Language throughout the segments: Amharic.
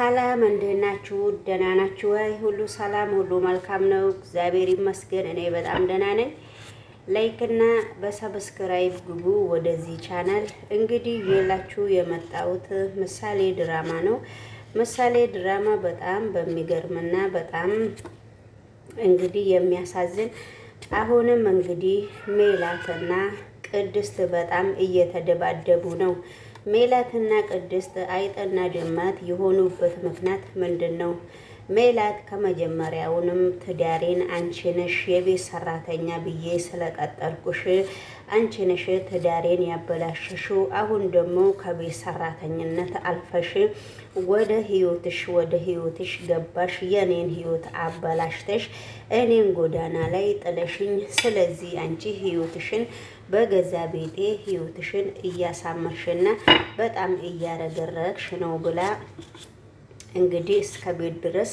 ሰላም እንዴት ናችሁ? ደህና ናችሁ ወይ? ሁሉ ሰላም፣ ሁሉ መልካም ነው። እግዚአብሔር ይመስገን እኔ በጣም ደህና ነኝ። ላይክ እና በሰብስክራይብ ግቡ ወደዚህ ቻናል። እንግዲህ ይላችሁ የመጣሁት ምሳሌ ድራማ ነው። ምሳሌ ድራማ በጣም በሚገርምና በጣም እንግዲህ የሚያሳዝን አሁንም እንግዲህ ሜላትና ቅድስት በጣም እየተደባደቡ ነው። ሜላትና ቅድስት አይጥና ድመት የሆኑበት ምክንያት ምንድን ነው? ሜላት ከመጀመሪያውንም ትዳሬን አንቺ ነሽ የቤት ሰራተኛ ብዬ ስለቀጠልኩሽ አንቺ ነሽ ትዳሬን ያበላሽሽው። አሁን ደግሞ ከቤት ሰራተኝነት አልፈሽ ወደ ህይወትሽ ገባሽ። የኔን ህይወት አበላሽተሽ እኔን ጎዳና ላይ ጥለሽኝ። ስለዚህ አንቺ ህይወትሽን በገዛ ቤቴ ህይወትሽን እያሳመርሽና በጣም እያረገረግሽ ነው ብላ እንግዲህ እስከ ቤት ድረስ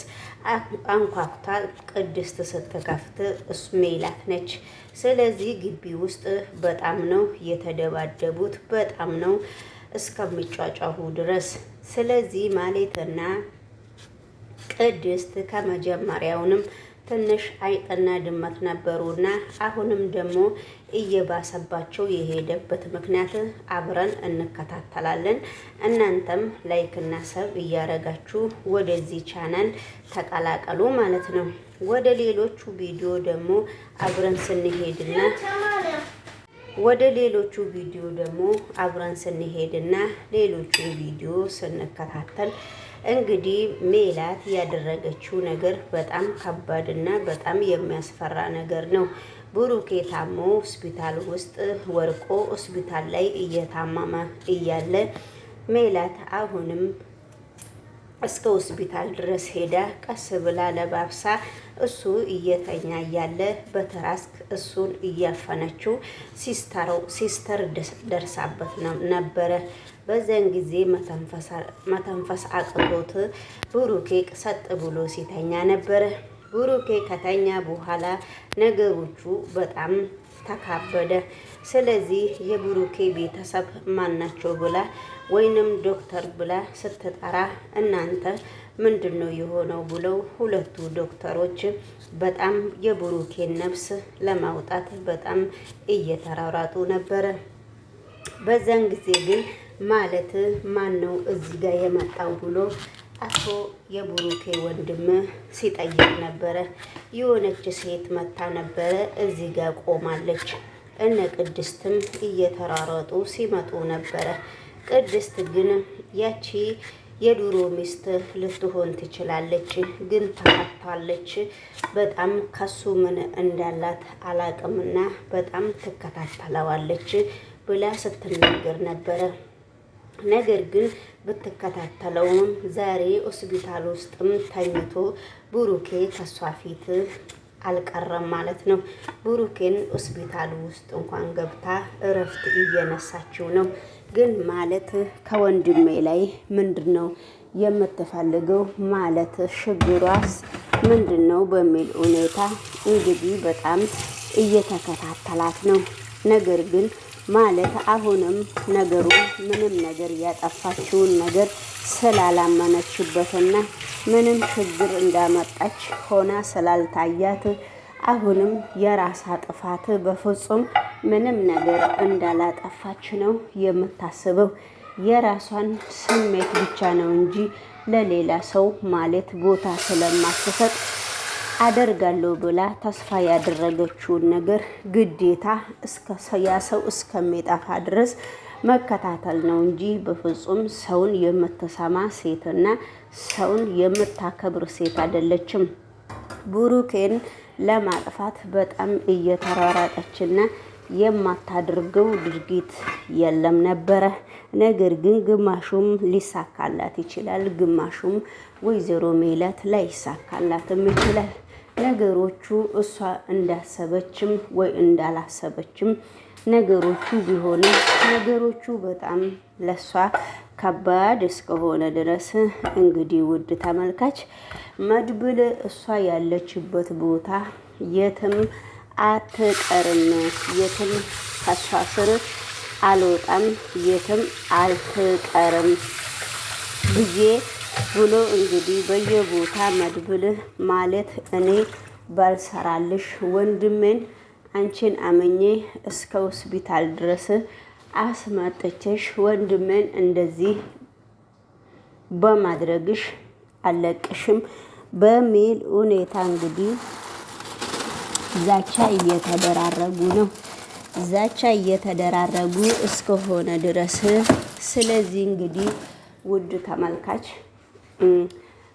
አንኳኩታ ቅድስት ስትከፍት እሱ ሜላት ነች። ስለዚህ ግቢ ውስጥ በጣም ነው የተደባደቡት፣ በጣም ነው እስከሚጫጫሁ ድረስ። ስለዚህ ማሌትና ቅድስት ከመጀመሪያውንም ትንሽ አይጥና ድመት ነበሩና አሁንም ደግሞ እየባሰባቸው የሄደበት ምክንያት አብረን እንከታተላለን። እናንተም ላይክ እና ሰብ እያረጋችሁ ወደዚህ ቻናል ተቀላቀሉ ማለት ነው። ወደ ሌሎቹ ቪዲዮ ደግሞ አብረን ስንሄድና ሌሎቹን ቪዲዮ ስንከታተል እንግዲህ ሜላት ያደረገችው ነገር በጣም ከባድና በጣም የሚያስፈራ ነገር ነው። ብሩኬ ታሞ ሆስፒታል ውስጥ ወርቆ ሆስፒታል ላይ እየታመመ እያለ ሜላት አሁንም እስከ ሆስፒታል ድረስ ሄዳ ቀስ ብላ ለባብሳ እሱ እየተኛ እያለ በትራስክ እሱን እያፈነችው ሲስተር ደርሳበት ነበረ። በዛን ጊዜ መተንፈስ አቅቶት ብሩኬ ሰጥ ብሎ ሲተኛ ነበረ። ብሩኬ ከተኛ በኋላ ነገሮቹ በጣም ተካበደ። ስለዚህ የብሩኬ ቤተሰብ ማናቸው ብላ ወይንም ዶክተር ብላ ስትጠራ እናንተ ምንድነው የሆነው ብለው ሁለቱ ዶክተሮች በጣም የብሩኬን ነፍስ ለማውጣት በጣም እየተራራጡ ነበረ። በዛን ጊዜ ግን ማለት ማን ነው እዚህ ጋር የመጣው ብሎ አቶ የብሩኬ ወንድም ሲጠይቅ ነበረ። የሆነች ሴት መታ ነበረ እዚህ ጋር ቆማለች። እነ ቅድስትም እየተራረጡ ሲመጡ ነበረ። ቅድስት ግን ያቺ የድሮ ሚስት ልትሆን ትችላለች፣ ግን ተፋታለች። በጣም ከሱ ምን እንዳላት አላቅምና በጣም ትከታተለዋለች ብላ ስትናገር ነበረ። ነገር ግን ብትከታተለውም ዛሬ ሆስፒታል ውስጥም ተኝቶ ብሩኬ ከሷ ፊት አልቀረም ማለት ነው። ብሩኬን ሆስፒታል ውስጥ እንኳን ገብታ እረፍት እየነሳችው ነው። ግን ማለት ከወንድሜ ላይ ምንድነው የምትፈልገው ማለት ችግሯስ ምንድነው በሚል ሁኔታ እንግዲህ በጣም እየተከታተላት ነው። ነገር ግን ማለት አሁንም ነገሩ ምንም ነገር ያጠፋችውን ነገር ስላላመነችበትና ምንም ችግር እንዳመጣች ሆና ስላልታያት አሁንም የራሷ ጥፋት በፍጹም ምንም ነገር እንዳላጠፋች ነው የምታስበው። የራሷን ስሜት ብቻ ነው እንጂ ለሌላ ሰው ማለት ቦታ ስለማትሰጥ አደርጋለሁ ብላ ተስፋ ያደረገችውን ነገር ግዴታ ያ ሰው እስከሚጠፋ ድረስ መከታተል ነው እንጂ በፍጹም ሰውን የምትሰማ ሴትና ሰውን የምታከብር ሴት አይደለችም። ብሩኬን ለማጥፋት በጣም እየተራራጠችና የማታደርገው ድርጊት የለም ነበረ። ነገር ግን ግማሹም ሊሳካላት ይችላል፣ ግማሹም ወይዘሮ ሜላት ላይሳካላትም ይችላል። ነገሮቹ እሷ እንዳሰበችም ወይ እንዳላሰበችም ነገሮቹ ቢሆንም ነገሮቹ በጣም ለሷ ከባድ እስከሆነ ድረስ እንግዲህ ውድ ተመልካች መድብል እሷ ያለችበት ቦታ የትም አትቀርም፣ የትም ከሷ ስር አልወጣም፣ የትም አልትቀርም ብዬ ብሎ እንግዲህ በየቦታ መድብልህ ማለት እኔ ባልሰራልሽ ወንድሜን አንቺን አመኜ እስከ ሆስፒታል ድረስ አስመጥቼሽ ወንድሜን እንደዚህ በማድረግሽ አለቅሽም በሚል ሁኔታ እንግዲህ ዛቻ እየተደራረጉ ነው። ዛቻ እየተደራረጉ እስከሆነ ድረስ ስለዚህ እንግዲህ ውድ ተመልካች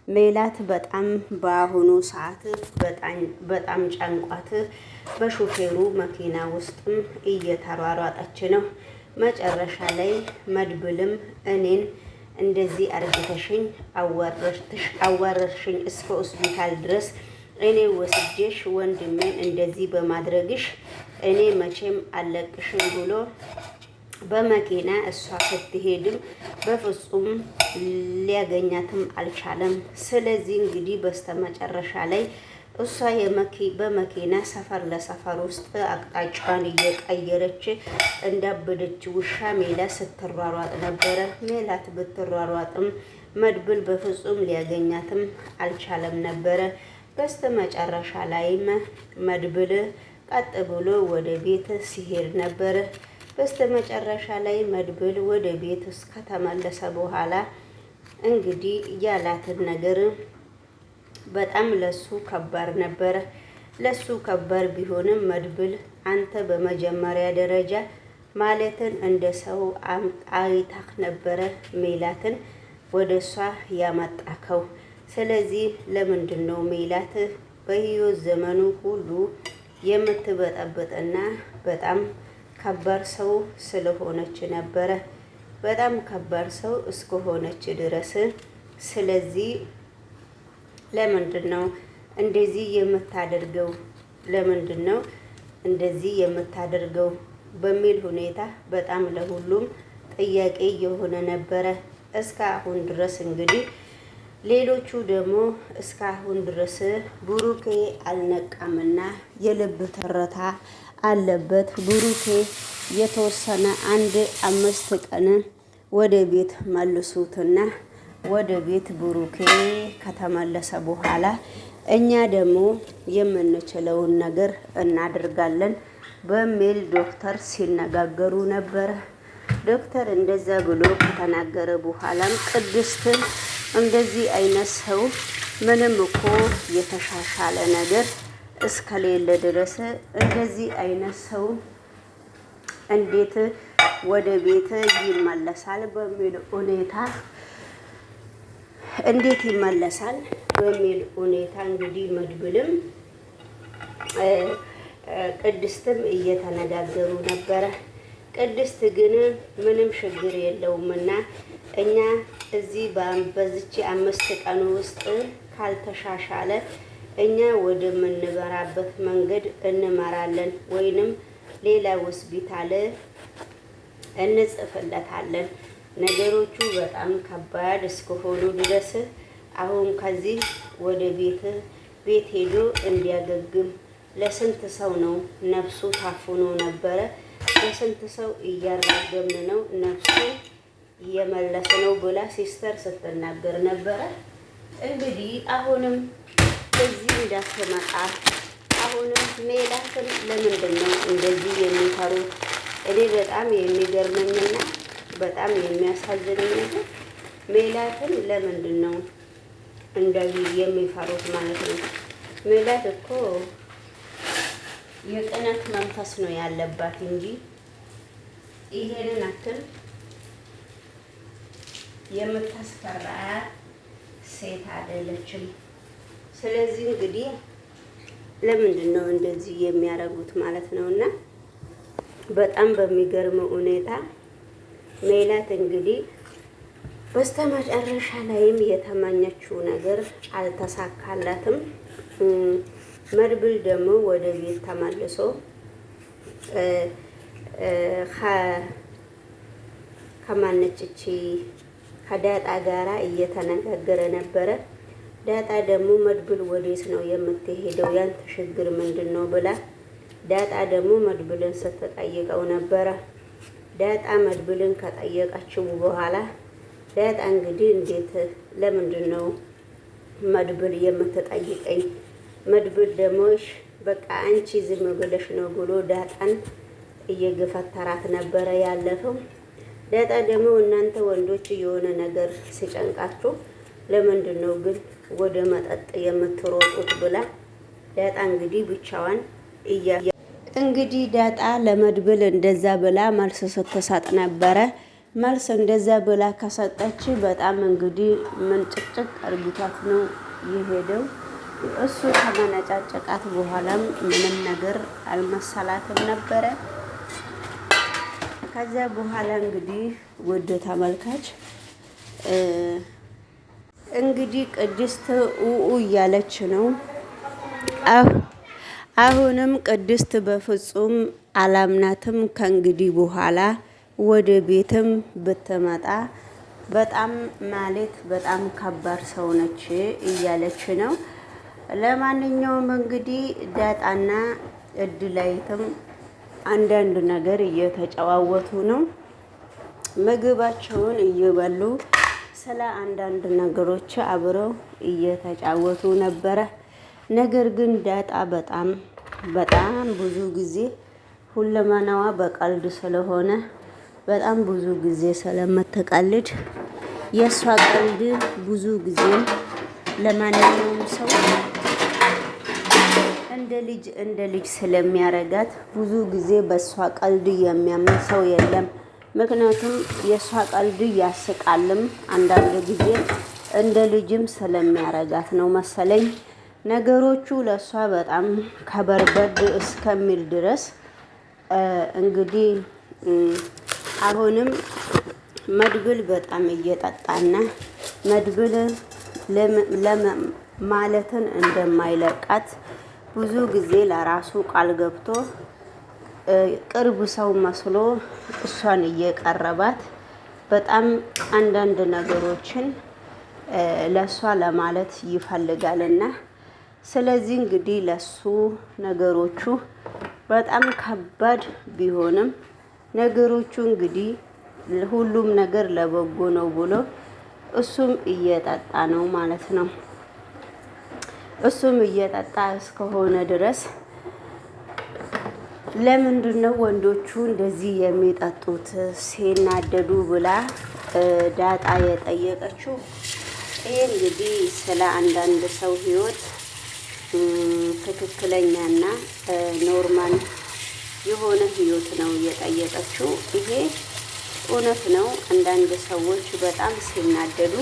ሜላት በጣም በአሁኑ ሰዓት በጣም ጨንቋት በሹፌሩ መኪና ውስጥም እየተሯሯጠች ነው። መጨረሻ ላይ መድብልም እኔን እንደዚህ አርግተሽኝ አዋረርሽኝ እስከ ሆስፒታል ድረስ እኔ ወስጄሽ ወንድሜን እንደዚህ በማድረግሽ እኔ መቼም አለቅሽም ብሎ በመኪና እሷ ስትሄድም በፍጹም ሊያገኛትም አልቻለም። ስለዚህ እንግዲህ በስተመጨረሻ ላይ እሷ በመኪና ሰፈር ለሰፈር ውስጥ አቅጣጫዋን እየቀየረች እንዳበደች ውሻ ሜላት ስትሯሯጥ ነበረ። ሜላት ብትሯሯጥም መድብል በፍጹም ሊያገኛትም አልቻለም ነበረ። በስተመጨረሻ ላይም መድብል ቀጥ ብሎ ወደ ቤት ሲሄድ ነበረ። በስተመጨረሻ ላይ መድብል ወደ ቤት ከተመለሰ በኋላ እንግዲህ ያላትን ነገር በጣም ለሱ ከባድ ነበረ። ለሱ ከባድ ቢሆንም መድብል አንተ በመጀመሪያ ደረጃ ማለትን እንደ ሰው አይታክ ነበረ ሜላትን ወደ እሷ ያመጣከው። ስለዚህ ለምንድን ነው ሜላት በህይወት ዘመኑ ሁሉ የምትበጠብጥና በጣም ከባድ ሰው ስለሆነች ነበረ። በጣም ከባድ ሰው እስከሆነች ድረስ ስለዚህ ለምንድን ነው እንደዚህ የምታደርገው? ለምንድን ነው እንደዚህ የምታደርገው በሚል ሁኔታ በጣም ለሁሉም ጥያቄ የሆነ ነበረ እስካሁን ድረስ። እንግዲህ ሌሎቹ ደግሞ እስካሁን ድረስ ብሩኬ አልነቃምና የልብ ትርታ አለበት። ብሩኬ የተወሰነ 5 ቀን ወደ ቤት መልሱትና ወደ ቤት ብሩኬ ከተመለሰ በኋላ እኛ ደግሞ የምንችለውን ነገር እናደርጋለን በሚል ዶክተር ሲነጋገሩ ነበረ። ዶክተር እንደዛ ብሎ ከተናገረ በኋላም ቅድስትን እንደዚህ አይነት ሰው ምንም እኮ የተሻሻለ ነገር እስከሌለ ድረስ እንደዚህ አይነት ሰው እንዴት ወደ ቤት ይመለሳል በሚል ሁኔታ እንዴት ይመለሳል በሚል ሁኔታ እንግዲህ መድብልም ቅድስትም እየተነጋገሩ ነበረ። ቅድስት ግን ምንም ችግር የለውምና እኛ እዚህ በዚች 5 ቀን ውስጥ ካልተሻሻለ እኛ ወደምንበራበት መንገድ እንመራለን ወይንም ሌላ ሆስፒታል እንጽፍለታለን። ነገሮቹ በጣም ከባድ እስከሆኑ ድረስ አሁን ከዚህ ወደ ቤት ሄዶ እንዲያገግም ለስንት ሰው ነው ነፍሱ ታፍኖ ነበረ። ለስንት ሰው እያራገምን ነው ነፍሱ እየመለስ ነው ብላ ሲስተር ስትናገር ነበረ። እንግዲህ አሁንም እዚህ እንዳትመጣ አሁንም ሜላትን ለምንድን ነው እንደዚህ የሚፈሩት? እኔ በጣም የሚገርመኝና በጣም የሚያሳዝነኝ ነገር ሜላትን ለምንድን ነው እንደዚህ የሚፈሩት ማለት ነው? ሜላት እኮ የቅናት መንፈስ ነው ያለባት እንጂ ይሄንን አክል የምታስፈራ ሴት አይደለችም። ስለዚህ እንግዲህ ለምንድን ነው እንደዚህ የሚያደርጉት ማለት ነውና በጣም በሚገርም ሁኔታ ሜላት እንግዲህ በስተመጨረሻ ላይም የተመኘችው ነገር አልተሳካላትም። መድብል ደግሞ ወደ ቤት ተመልሶ ከማነችቺ ከዳጣ ጋራ እየተነጋገረ ነበረ። ዳጣ ደግሞ መድብል ወዴት ነው የምትሄደው? ያንተ ችግር ምንድን ነው ብላ ዳጣ ደግሞ መድብልን ስትጠይቀው ነበረ። ዳጣ መድብልን ከጠየቀችው በኋላ ዳጣ እንግዲህ እንዴት ለምንድን ነው መድብል የምትጠይቀኝ? መድብል ደሞሽ በቃ አንቺ ዝም ብለሽ ነው ብሎ ዳጣን እየገፈተራት ነበረ ያለፈው። ዳጣ ደግሞ እናንተ ወንዶች የሆነ ነገር ሲጨንቃችሁ ለምንድን ነው ግን ወደ መጠጥ የምትሮጡት ብላ ዳጣ እንግዲህ ብቻዋን እንግዲህ ዳጣ ለመድብል እንደዛ ብላ መልስ ስትሰጥ ነበረ። መልስ እንደዛ ብላ ከሰጠች በጣም እንግዲህ ምን ጭቅጭቅ አርግቷት ነው የሄደው። እሱ ከመነጫጨቃት በኋላም ምንም ነገር አልመሰላትም ነበረ። ከዛ በኋላ እንግዲህ ውድ ተመልካች እንግዲህ ቅድስት ኡኡ እያለች ነው። አሁንም ቅድስት በፍጹም አላምናትም። ከእንግዲህ በኋላ ወደ ቤትም ብትመጣ በጣም ማለት በጣም ከባድ ሰው ነች እያለች ነው። ለማንኛውም እንግዲህ ዳጣና እድላይትም አንዳንድ ነገር እየተጨዋወቱ ነው። ምግባቸውን እየበሉ ስለ አንዳንድ ነገሮች አብረው እየተጫወቱ ነበረ። ነገር ግን ዳጣ በጣም ብዙ ጊዜ ሁለመናዋ በቀልድ ስለሆነ በጣም ብዙ ጊዜ ስለምትቀልድ የእሷ ቀልድ ብዙ ጊዜ ለማንኛውም ሰው እንደ ልጅ ስለሚያረጋት ብዙ ጊዜ በእሷ ቀልድ የሚያምን ሰው የለም። ምክንያቱም የእሷ ቀልድ ያስቃልም አንዳንድ ጊዜ እንደ ልጅም ስለሚያረጋት ነው መሰለኝ። ነገሮቹ ለእሷ በጣም ከበርበድ እስከሚል ድረስ እንግዲህ አሁንም መድብል በጣም እየጠጣና መድብል ማለትን እንደማይለቃት ብዙ ጊዜ ለራሱ ቃል ገብቶ ቅርብ ሰው መስሎ እሷን እየቀረባት በጣም አንዳንድ ነገሮችን ለሷ ለማለት ይፈልጋልና ስለዚህ እንግዲህ ለሱ ነገሮቹ በጣም ከባድ ቢሆንም ነገሮቹ እንግዲህ ሁሉም ነገር ለበጎ ነው ብሎ እሱም እየጠጣ ነው ማለት ነው። እሱም እየጠጣ እስከሆነ ድረስ ለምንድነው ወንዶቹ እንደዚህ የሚጠጡት ሲናደዱ ብላ ዳጣ የጠየቀችው። ይህ እንግዲህ ስለ አንዳንድ ሰው ህይወት ትክክለኛና ኖርማል የሆነ ህይወት ነው የጠየቀችው። ይሄ እውነት ነው። አንዳንድ ሰዎች በጣም ሲናደዱ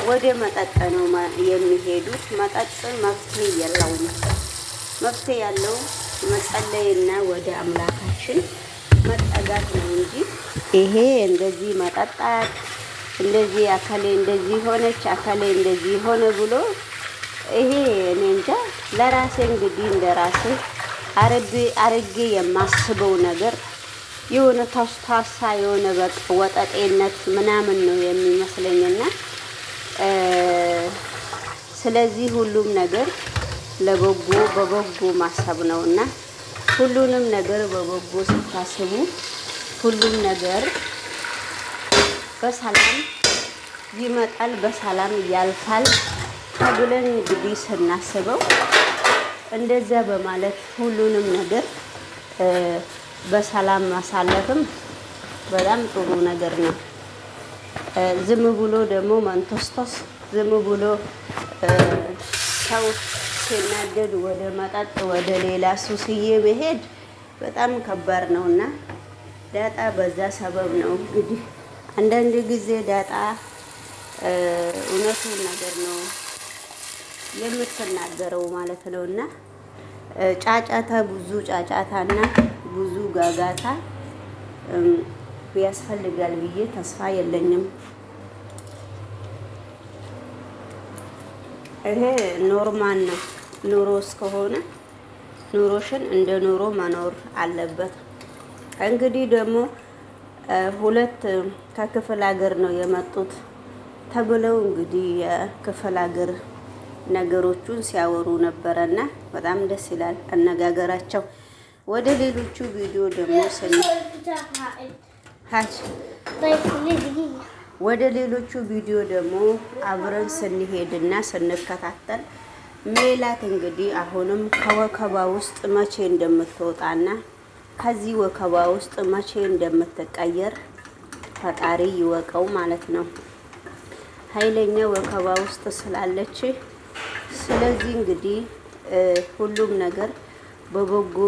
ወደ መጠጥ ነው የሚሄዱት። መጠጥ መፍትሄ የለውም። መፍትሄ ያለው መጸለይና ወደ አምላካችን መጠጋት ነው እንጂ ይሄ እንደዚህ መጠጣት እንደዚህ አካሌ እንደዚህ ሆነች አካሌ እንደዚህ ሆነ ብሎ ይሄ እኔ እንጃ። ለራሴ እንግዲህ እንደራሴ አርጌ የማስበው ነገር የሆነ ታስታሳ የሆነ በቃ ወጠጤነት ምናምን ነው የሚመስለኝና ስለዚህ ሁሉም ነገር ለበጎ በበጎ ማሰብ ነውና ሁሉንም ነገር በበጎ ስታስቡ ሁሉም ነገር በሰላም ይመጣል፣ በሰላም ያልፋል ተብለን እንግዲህ ስናስበው እንደዛ በማለት ሁሉንም ነገር በሰላም ማሳለፍም በጣም ጥሩ ነገር ነው። ዝም ብሎ ደግሞ መንቶስቶስ ዝም ብሎ ሰው ሲናደድ ወደ መጠጥ ወደ ሌላ ሱስዬ መሄድ በጣም ከባድ ነውና ዳጣ በዛ ሰበብ ነው እንግዲህ አንዳንድ ጊዜ ዳጣ እውነቱን ነገር ነው የምትናገረው ማለት ነውና ጫጫታ ብዙ ጫጫታና ብዙ ጋጋታ ያስፈልጋል ብዬ ተስፋ የለኝም። ይሄ ኖርማል ነው። ኑሮ እስከሆነ ኑሮሽን እንደ ኑሮ መኖር አለበት። እንግዲህ ደግሞ ሁለት ከክፍለ ሀገር ነው የመጡት ተብለው እንግዲህ የክፍለ ሀገር ነገሮቹን ሲያወሩ ነበረና በጣም ደስ ይላል አነጋገራቸው። ወደ ሌሎቹ ቪዲዮ ደግሞ ወደ ሌሎቹ ቪዲዮ ደግሞ አብረን ስንሄድና ስንከታተል ሜላት እንግዲህ አሁንም ከወከባ ውስጥ መቼ እንደምትወጣና ከዚህ ወከባ ውስጥ መቼ እንደምትቀየር ፈጣሪ ይወቀው ማለት ነው። ኃይለኛ ወከባ ውስጥ ስላለች ስለዚህ እንግዲህ ሁሉም ነገር በበጎ